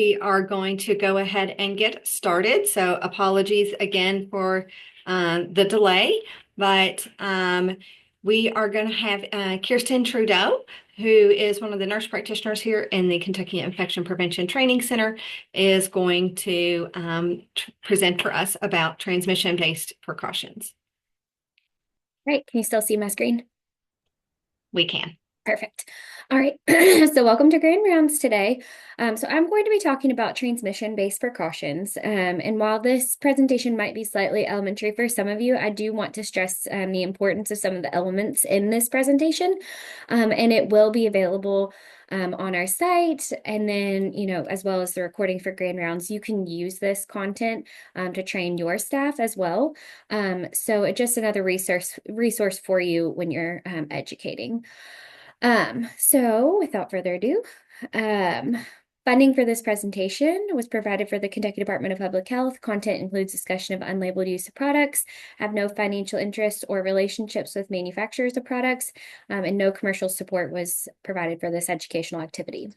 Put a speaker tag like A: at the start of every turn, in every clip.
A: we are going to go ahead and get started. So apologies again for the delay, but we are going to have Kirsten Trudeau, who is one of the nurse practitioners here in the Kentucky Infection Prevention Training Center, is going to present for us about transmission-based precautions.
B: Right, can you still see my screen?
A: We can.
B: Perfect. All right, so welcome to Grand Rounds today. So I'm going to be talking about transmission-based precautions. And while this presentation might be slightly elementary for some of you, I do want to stress the importance of some of the elements in this presentation. And it will be available on our site. And then, as well as the recording for Grand Rounds, you can use this content to train your staff as well. So it's just another resource for you when you're educating. So without further ado, funding for this presentation was provided for the Kentucky Department of Public Health. Content includes discussion of unlabeled use of products, have no financial interest or relationships with manufacturers of products, and no commercial support was provided for this educational activity.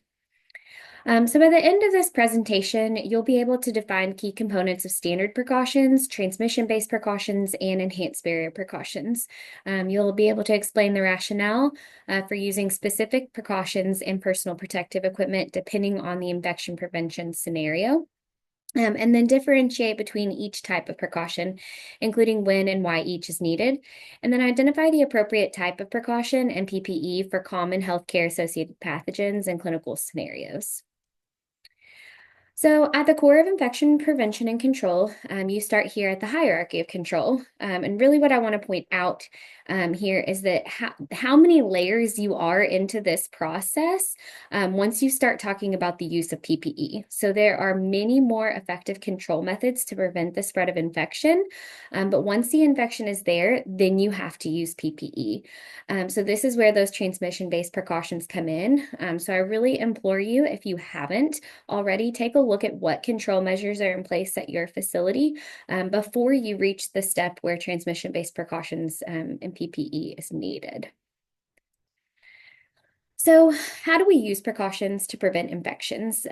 B: So by the end of this presentation, you'll be able to define key components of standard precautions, transmission-based precautions, and enhanced barrier precautions. You'll be able to explain the rationale for using specific precautions and personal protective equipment depending on the infection prevention scenario. And then differentiate between each type of precaution, including when and why each is needed. And then identify the appropriate type of precaution and PPE for common healthcare-associated pathogens and clinical scenarios. So at the core of infection prevention and control, you start here at the hierarchy of control. And really what I want to point out here is that how many layers you are into this process once you start talking about the use of PPE. So there are many more effective control methods to prevent the spread of infection. But once the infection is there, then you have to use PPE. So this is where those transmission-based precautions come in. So I really implore you, if you haven't already, take a look at what control measures are in place at your facility before you reach the step where transmission-based precautions and PPE is needed. So how do we use precautions to prevent infections?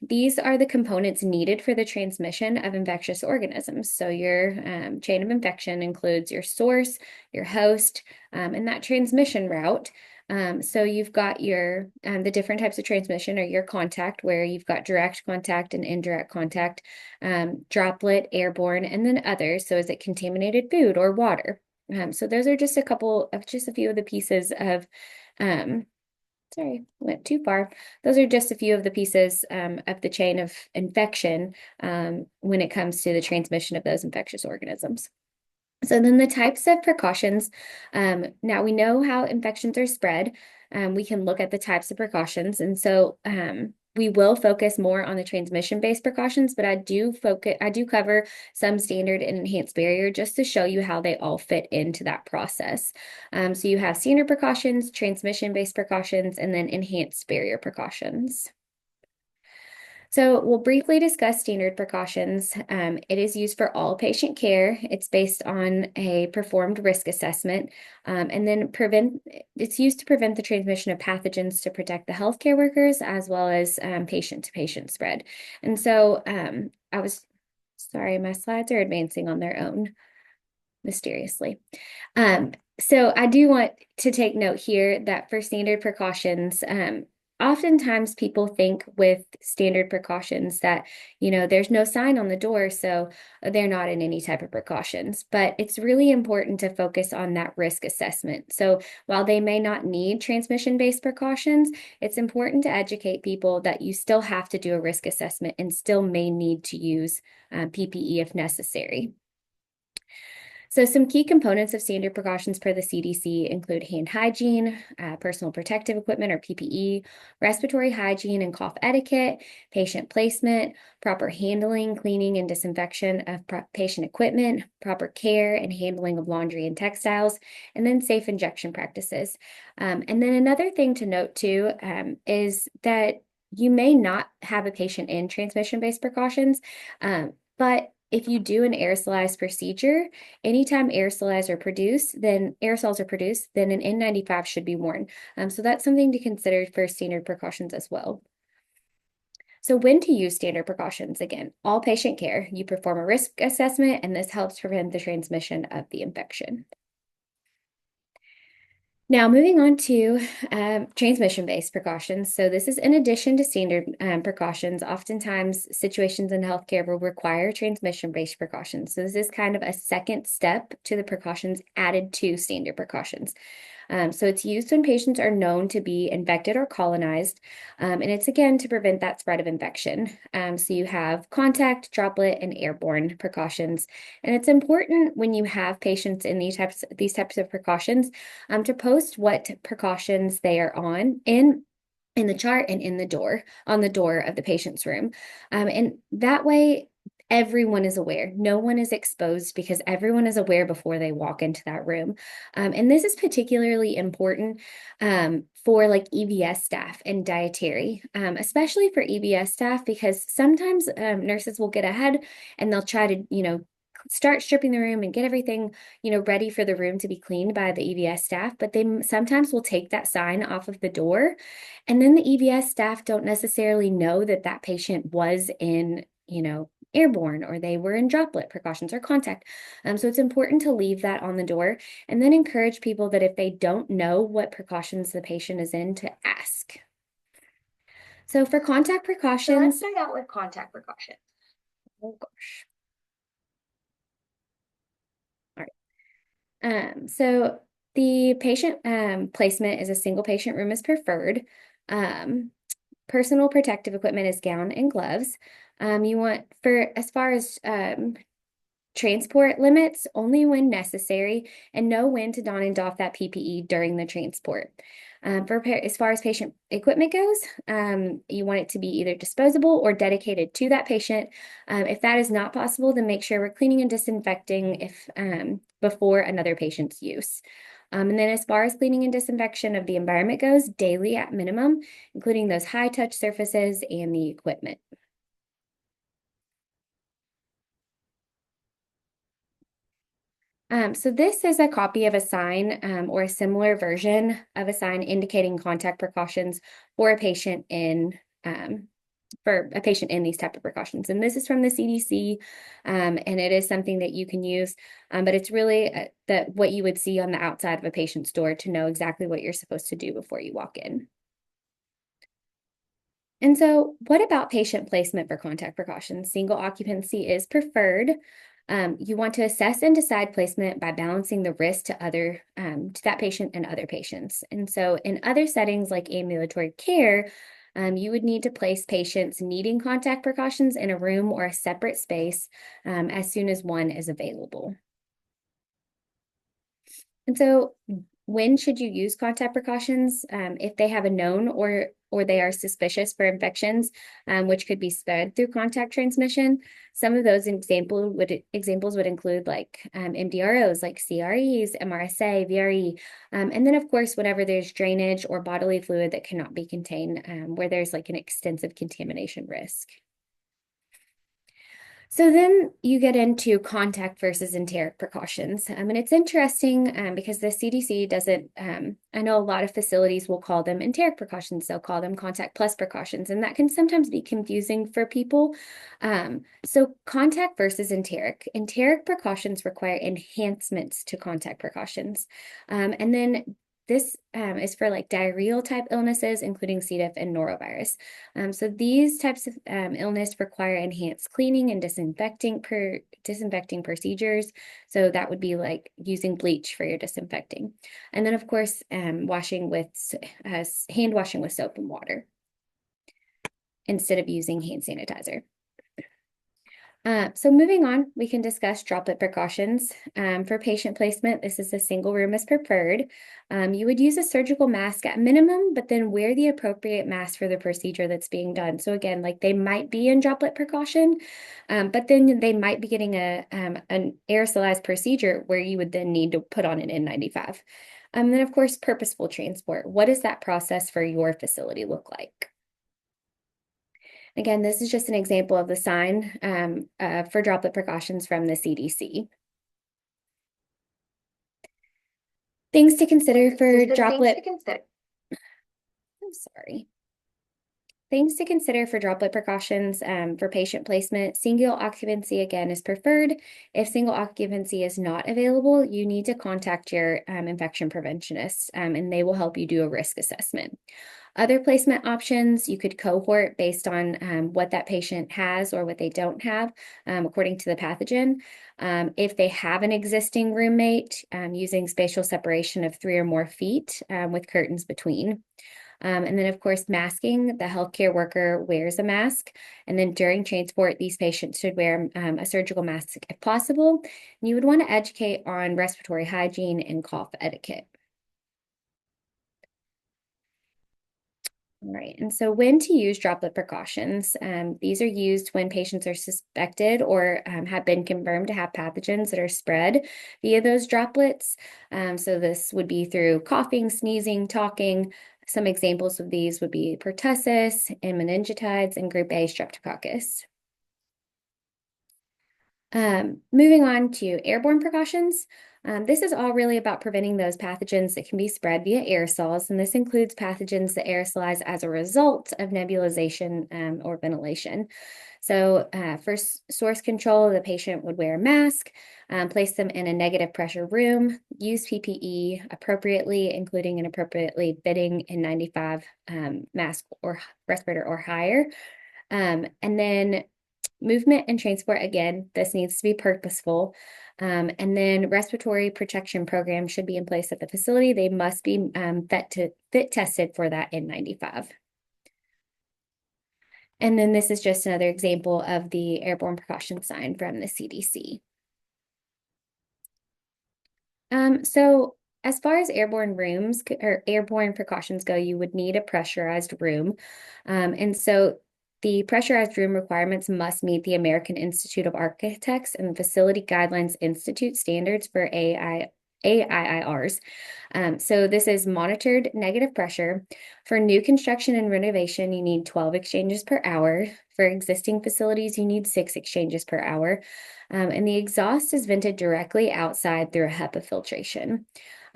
B: These are the components needed for the transmission of infectious organisms. So your chain of infection includes your source, your host, and that transmission route. So you've got your the different types of transmission or your contact, where you've got direct contact and indirect contact, droplet, airborne, and then others. So is it contaminated food or water? So those are just a few of the pieces of sorry, went too far. Those are just a few of the pieces of the chain of infection when it comes to the transmission of those infectious organisms. So then the types of precautions, now we know how infections are spread. We can look at the types of precautions. And so we will focus more on the transmission-based precautions, but I do cover some standard and enhanced barrier just to show you how they all fit into that process. So you have standard precautions, transmission-based precautions, and then enhanced barrier precautions. So we'll briefly discuss standard precautions. It is used for all patient care. It's based on a performed risk assessment, and then it's used to prevent the transmission of pathogens to protect the healthcare workers as well as patient-to-patient spread. And so sorry, my slides are advancing on their own mysteriously. So I do want to take note here that for standard precautions, oftentimes people think with standard precautions that, there's no sign on the door, so they're not in any type of precautions. But it's really important to focus on that risk assessment. So while they may not need transmission-based precautions, it's important to educate people that you still have to do a risk assessment and still may need to use PPE if necessary. So some key components of standard precautions per the CDC include hand hygiene, personal protective equipment or PPE, respiratory hygiene and cough etiquette, patient placement, proper handling, cleaning, and disinfection of patient equipment, proper care and handling of laundry and textiles, and then safe injection practices. And then another thing to note too is that you may not have a patient in transmission-based precautions, but if you do an aerosolized procedure, anytime aerosols are produced, then an N95 should be worn. So that's something to consider for standard precautions as well. So when to use standard precautions? Again, all patient care. You perform a risk assessment, and this helps prevent the transmission of the infection. Now, moving on to transmission-based precautions. So this is in addition to standard precautions. Oftentimes, situations in healthcare will require transmission-based precautions. So this is kind of a second step to the precautions added to standard precautions. So it's used when patients are known to be infected or colonized, and it's again to prevent that spread of infection. So you have contact, droplet, and airborne precautions, and it's important when you have patients in these types of precautions to post what precautions they are on in the chart and in the door on the door of the patient's room, and that way everyone is aware. No one is exposed because everyone is aware before they walk into that room. And this is particularly important for like EVS staff and dietary, especially for EVS staff, because sometimes nurses will get ahead and they'll try to, start stripping the room and get everything, ready for the room to be cleaned by the EVS staff, but they sometimes will take that sign off of the door. And then the EVS staff don't necessarily know that that patient was in, airborne, or they were in droplet precautions or contact. So it's important to leave that on the door and then encourage people that if they don't know what precautions the patient is in, to ask. So for contact precautions.
C: So let's start out with contact precautions.
B: Oh gosh. All right. So the patient placement is a single patient room is preferred. Personal protective equipment is gown and gloves. You want, for as far as transport limits, only when necessary, and know when to don and doff that PPE during the transport. As far as patient equipment goes, you want it to be either disposable or dedicated to that patient. If that is not possible, then make sure we're cleaning and disinfecting if before another patient's use. And then as far as cleaning and disinfection of the environment goes, daily at minimum, including those high touch surfaces and the equipment. So this is a copy of a sign or a similar version of a sign indicating contact precautions for a patient in these type of precautions. And this is from the CDC, and it is something that you can use, but it's really what you would see on the outside of a patient's door to know exactly what you're supposed to do before you walk in. And so what about patient placement for contact precautions? Single occupancy is preferred. You want to assess and decide placement by balancing the risk to that patient and other patients. And so in other settings like ambulatory care, you would need to place patients needing contact precautions in a room or a separate space as soon as one is available. And so when should you use contact precautions? If they have a known or they are suspicious for infections, which could be spread through contact transmission. Some of those examples would include like MDROs, like CREs, MRSA, VRE, and then of course, whenever there's drainage or bodily fluid that cannot be contained, where there's like an extensive contamination risk. So then you get into contact versus enteric precautions. And it's interesting because the CDC doesn't, I know a lot of facilities will call them enteric precautions. They'll call them contact plus precautions, and that can sometimes be confusing for people. So contact versus enteric. Enteric precautions require enhancements to contact precautions. And then this is for like diarrheal type illnesses, including C. diff and norovirus. So these types of illness require enhanced cleaning and disinfecting procedures. So that would be like using bleach for your disinfecting. And then of course, hand washing with soap and water instead of using hand sanitizer. So moving on, we can discuss droplet precautions. For patient placement, this is a single room as preferred. You would use a surgical mask at minimum, but then wear the appropriate mask for the procedure that's being done. So again, like they might be in droplet precaution, but then they might be getting an aerosolized procedure where you would then need to put on an N95. And then of course, purposeful transport. What does that process for your facility look like? Again, this is just an example of the sign for droplet precautions from the CDC. Things to consider for droplet. I'm sorry. things to consider for droplet precautions for patient placement. Single occupancy, again, is preferred. If single occupancy is not available, you need to contact your infection preventionist, and they will help you do a risk assessment. Other placement options, you could cohort based on what that patient has or what they don't have, according to the pathogen. If they have an existing roommate, using spatial separation of 3 or more feet with curtains between. And then, of course, masking. The healthcare worker wears a mask. And then during transport, these patients should wear a surgical mask if possible. And you would want to educate on respiratory hygiene and cough etiquette. All right, and so when to use droplet precautions. These are used when patients are suspected or have been confirmed to have pathogens that are spread via those droplets. So this would be through coughing, sneezing, talking. Some examples of these would be pertussis and meningitis and group A streptococcus. Moving on to airborne precautions. This is all really about preventing those pathogens that can be spread via aerosols, and this includes pathogens that aerosolize as a result of nebulization or ventilation. So for source control, the patient would wear a mask, place them in a negative pressure room, use PPE appropriately, including an appropriately fitting N95 mask or respirator or higher. And then movement and transport, again, this needs to be purposeful. And then respiratory protection programs should be in place at the facility. They must be fit tested for that N95. And then this is just another example of the airborne precaution sign from the CDC. So as far as airborne rooms or airborne precautions go, you would need a pressurized room. And so the pressurized room requirements must meet the American Institute of Architects and the Facility Guidelines Institute standards for AIIRs. So this is monitored negative pressure. For new construction and renovation, you need 12 exchanges per hour. For existing facilities, you need 6 exchanges per hour. And the exhaust is vented directly outside through a HEPA filtration.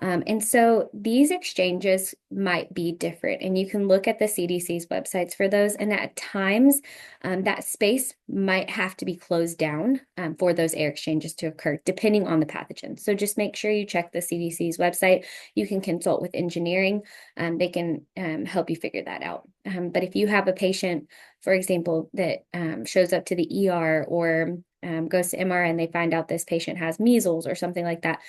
B: And so these exchanges might be different, and you can look at the CDC's websites for those. And at times, that space might have to be closed down for those air exchanges to occur, depending on the pathogen. So just make sure you check the CDC's website. You can consult with engineering. They can help you figure that out. But if you have a patient, for example, that shows up to the ER or goes to MR and they find out this patient has measles or something like that,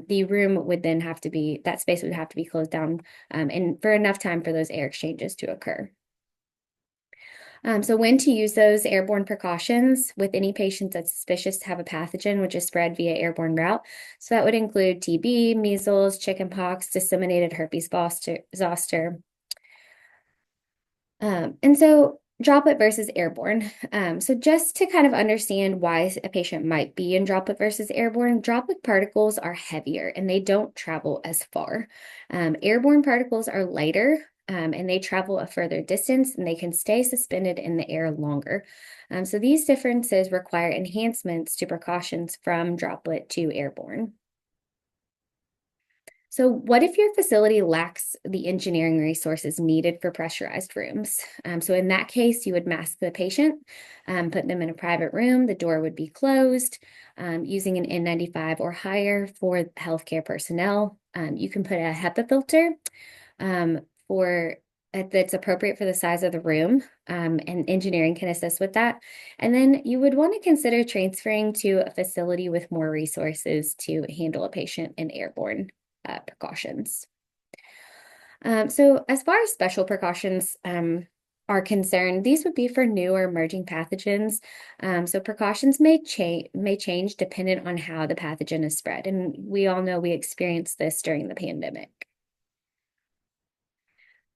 B: the room would then have to be, that space would have to be closed down and for enough time for those air exchanges to occur. So when to use those airborne precautions with any patients that's suspicious to have a pathogen which is spread via airborne route. So that would include TB, measles, chickenpox, disseminated herpes zoster. And so droplet versus airborne. So just to kind of understand why a patient might be in droplet versus airborne, droplet particles are heavier and they don't travel as far. Airborne particles are lighter and they travel a further distance and they can stay suspended in the air longer. So these differences require enhancements to precautions from droplet to airborne. So what if your facility lacks the engineering resources needed for pressurized rooms? So in that case, you would mask the patient, put them in a private room. The door would be closed, using an N95 or higher for healthcare personnel. You can put a HEPA filter that's appropriate for the size of the room, and engineering can assist with that. And then you would want to consider transferring to a facility with more resources to handle a patient in airborne precautions. So as far as special precautions are concerned, these would be for new or emerging pathogens. So precautions may change dependent on how the pathogen is spread. And we all know we experienced this during the pandemic.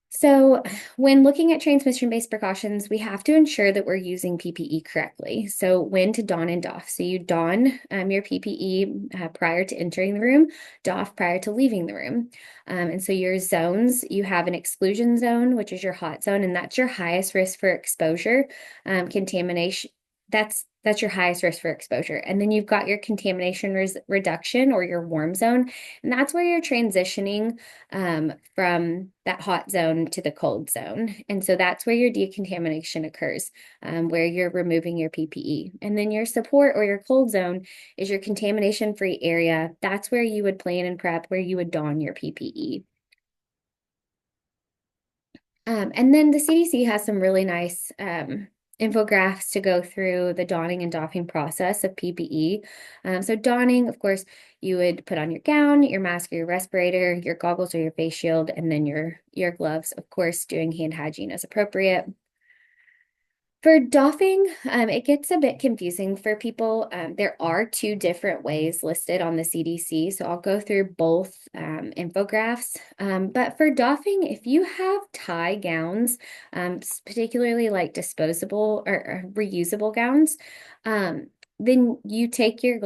B: So when looking at transmission-based precautions, we have to ensure that we're using PPE correctly. So when to don and doff. So you don your PPE prior to entering the room, doff prior to leaving the room. And so your zones, you have an exclusion zone, which is your hot zone, and that's your highest risk for exposure, contamination, that's your highest risk for exposure. And then you've got your contamination reduction or your warm zone, and that's where you're transitioning from that hot zone to the cold zone. And so that's where your decontamination occurs, where you're removing your PPE. And then your support or your cold zone is your contamination-free area. That's where you would plan and prep, where you would don your PPE. And then the CDC has some really nice infographics to go through the donning and doffing process of PPE. So donning, of course, you would put on your gown, your mask or your respirator, your goggles or your face shield, and then your gloves, of course, doing hand hygiene as appropriate. For doffing, it gets a bit confusing for people. There are two different ways listed on the CDC, so I'll go through both infographics. But for doffing, if you have tie gowns, particularly like disposable or reusable gowns, then you take your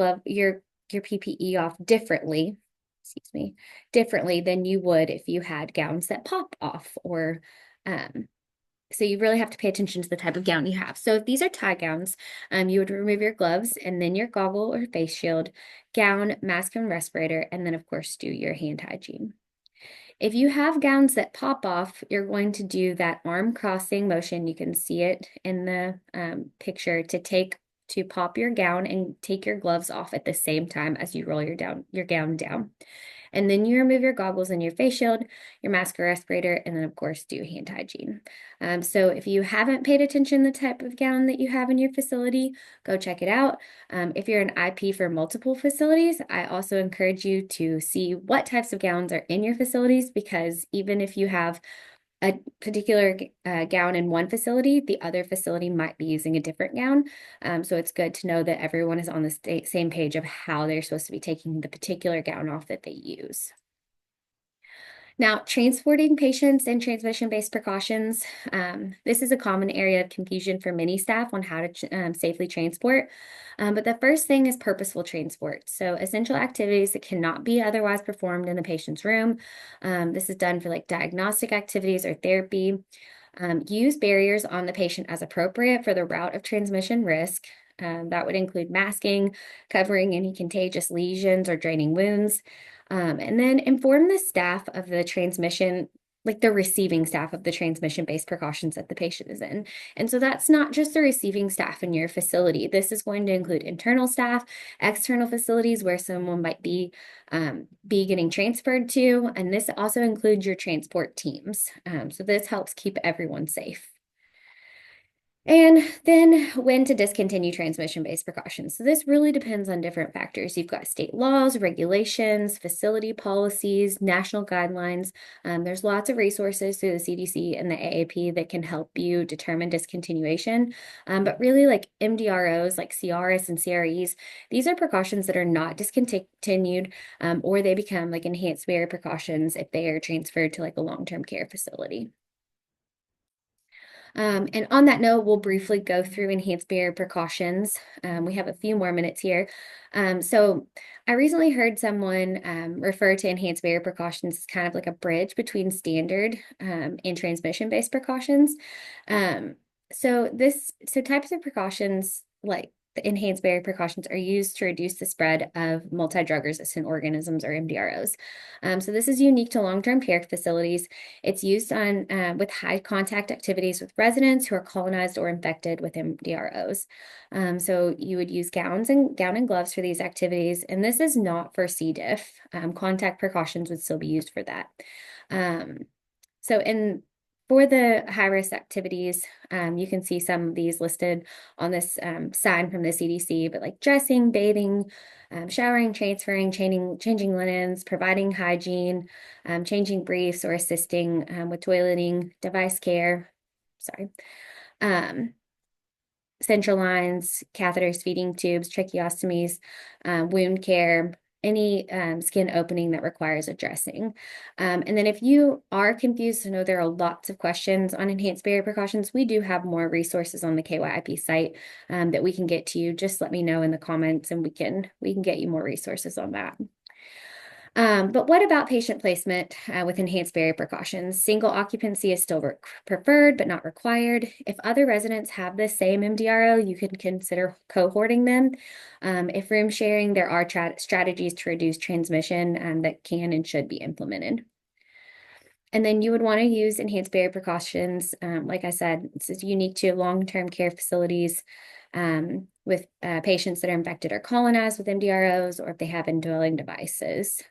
B: PPE off differently, excuse me, differently than you would if you had gowns that pop off or so you really have to pay attention to the type of gown you have. So if these are tie gowns, you would remove your gloves and then your goggle or face shield, gown, mask, and respirator, and then of course do your hand hygiene. If you have gowns that pop off, you're going to do that arm crossing motion. You can see it in the picture to pop your gown and take your gloves off at the same time as you roll your gown down. And then you remove your goggles and your face shield, your mask or respirator, and then of course do hand hygiene. So if you haven't paid attention to the type of gown that you have in your facility, go check it out. If you're an IP for multiple facilities, I also encourage you to see what types of gowns are in your facilities, because even if you have a particular gown in one facility, the other facility might be using a different gown. So it's good to know that everyone is on the same page of how they're supposed to be taking the particular gown off that they use. Now, transporting patients and transmission-based precautions. This is a common area of confusion for many staff on how to safely transport. But the first thing is purposeful transport. So essential activities that cannot be otherwise performed in the patient's room. This is done for like diagnostic activities or therapy. Use barriers on the patient as appropriate for the route of transmission risk. That would include masking, covering any contagious lesions or draining wounds. And then inform the staff of the transmission, like the receiving staff of the transmission-based precautions that the patient is in. And so that's not just the receiving staff in your facility. This is going to include internal staff, external facilities where someone might be getting transferred to, and this also includes your transport teams. So this helps keep everyone safe. And then when to discontinue transmission-based precautions. So this really depends on different factors. You've got state laws, regulations, facility policies, national guidelines. There's lots of resources through the CDC and the AAP that can help you determine discontinuation. But really like MDROs, like CRS and CREs, these are precautions that are not discontinued or they become like enhanced barrier precautions if they are transferred to like a long-term care facility. And on that note, we'll briefly go through enhanced barrier precautions. We have a few more minutes here. So I recently heard someone refer to enhanced barrier precautions as kind of like a bridge between standard and transmission-based precautions. So types of precautions like the enhanced barrier precautions are used to reduce the spread of multi-drug resistant organisms or MDROs. So this is unique to long-term care facilities. It's used on with high contact activities with residents who are colonized or infected with MDROs. So you would use gown and gloves for these activities, and this is not for C. diff. Contact precautions would still be used for that. For the high-risk activities, you can see some of these listed on this sign from the CDC, but like dressing, bathing, showering, transferring, changing linens, providing hygiene, changing briefs, or assisting with toileting, device care, central lines, catheters, feeding tubes, tracheostomies, wound care, any skin opening that requires a dressing. And then if you are confused, I know there are lots of questions on enhanced barrier precautions. We do have more resources on the KYIP site that we can get to you. Just let me know in the comments and we can get you more resources on that. But what about patient placement with enhanced barrier precautions? Single occupancy is still preferred, but not required. If other residents have the same MDRO, you can consider cohorting them. If room sharing, there are strategies to reduce transmission that can and should be implemented. And then you would want to use enhanced barrier precautions. Like I said, this is unique to long-term care facilities with patients that are infected or colonized with MDROs, or if they have indwelling devices.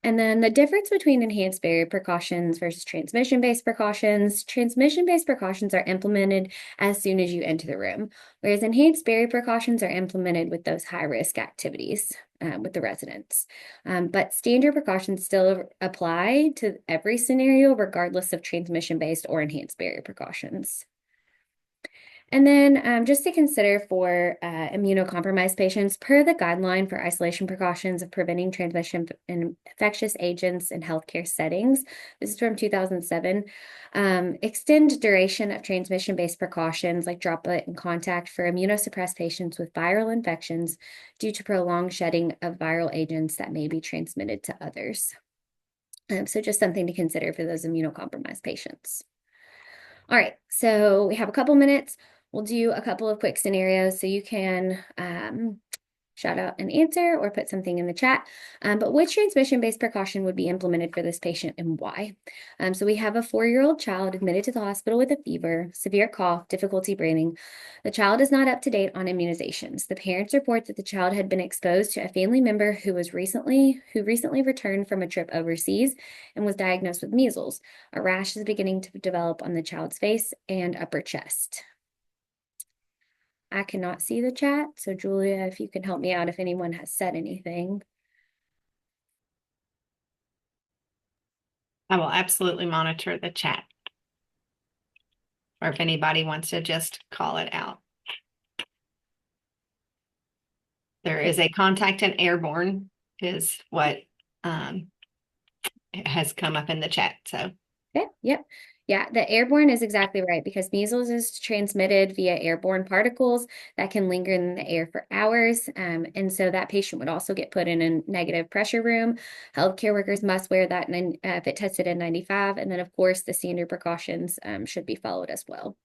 B: And then the difference between enhanced barrier precautions versus transmission-based precautions. Transmission-based precautions are implemented as soon as you enter the room, whereas enhanced barrier precautions are implemented with those high-risk activities with the residents. But standard precautions still apply to every scenario, regardless of transmission-based or enhanced barrier precautions. And then just to consider for immunocompromised patients, per the guideline for isolation precautions of preventing transmission in infectious agents in healthcare settings, this is from 2007, extend duration of transmission-based precautions like droplet and contact for immunosuppressed patients with viral infections due to prolonged shedding of viral agents that may be transmitted to others. So just something to consider for those immunocompromised patients. All right, so we have a couple minutes. We'll do a couple of quick scenarios so you can shout out an answer or put something in the chat. But which transmission-based precaution would be implemented for this patient and why? So we have a 4-year-old child admitted to the hospital with a fever, severe cough, difficulty breathing. The child is not up to date on immunizations. The parents report that the child had been exposed to a family member who recently returned from a trip overseas and was diagnosed with measles. A rash is beginning to develop on the child's face and upper chest. I cannot see the chat, so Julia, if you can help me out if anyone has said anything.
A: I will absolutely monitor the chat. Or if anybody wants to just call it out. There is a contact in Airborne is what has come up in the chat. So
B: okay, yep. Yeah, the airborne is exactly right because measles is transmitted via airborne particles that can linger in the air for hours. And so that patient would also get put in a negative pressure room. Healthcare workers must wear that if it tested in 95. And then, of course, the standard precautions should be followed as well.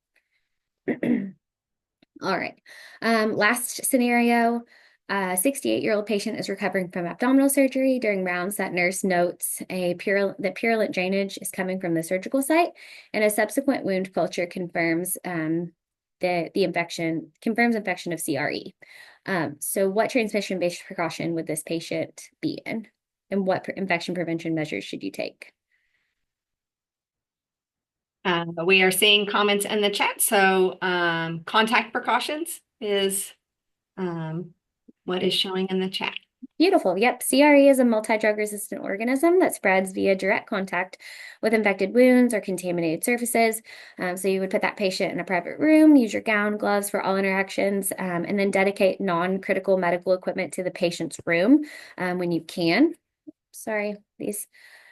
B: All right. Last scenario. A 68-year-old patient is recovering from abdominal surgery. During rounds, that nurse notes that purulent drainage is coming from the surgical site, and a subsequent wound culture confirms the infection of CRE. So what transmission-based precaution would this patient be in? And what infection prevention measures should you take?
A: we are seeing comments in the chat. So contact precautions is what is showing in the chat.
B: Beautiful. Yep. CRE is a multi-drug resistant organism that spreads via direct contact with infected wounds or contaminated surfaces. So you would put that patient in a private room, use your gown, gloves for all interactions, and then dedicate non-critical medical equipment to the patient's room when you can. Sorry, these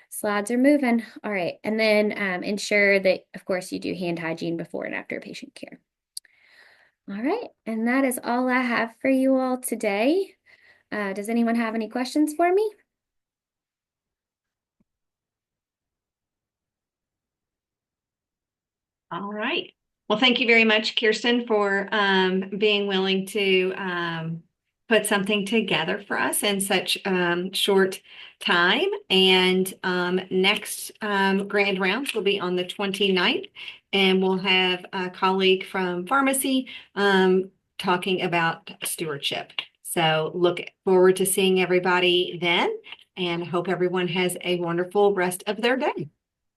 B: slides are moving. All right. And then ensure that, of course, you do hand hygiene before and after patient care. All right. And that is all I have for you all today. Does anyone have any questions for me?
A: All right. Well, thank you very much, Kirsten, for being willing to put something together for us in such short time. And next grand rounds will be on the 29th, and we'll have a colleague from pharmacy talking about stewardship. So look forward to seeing everybody then, and hope everyone has a wonderful rest of their day.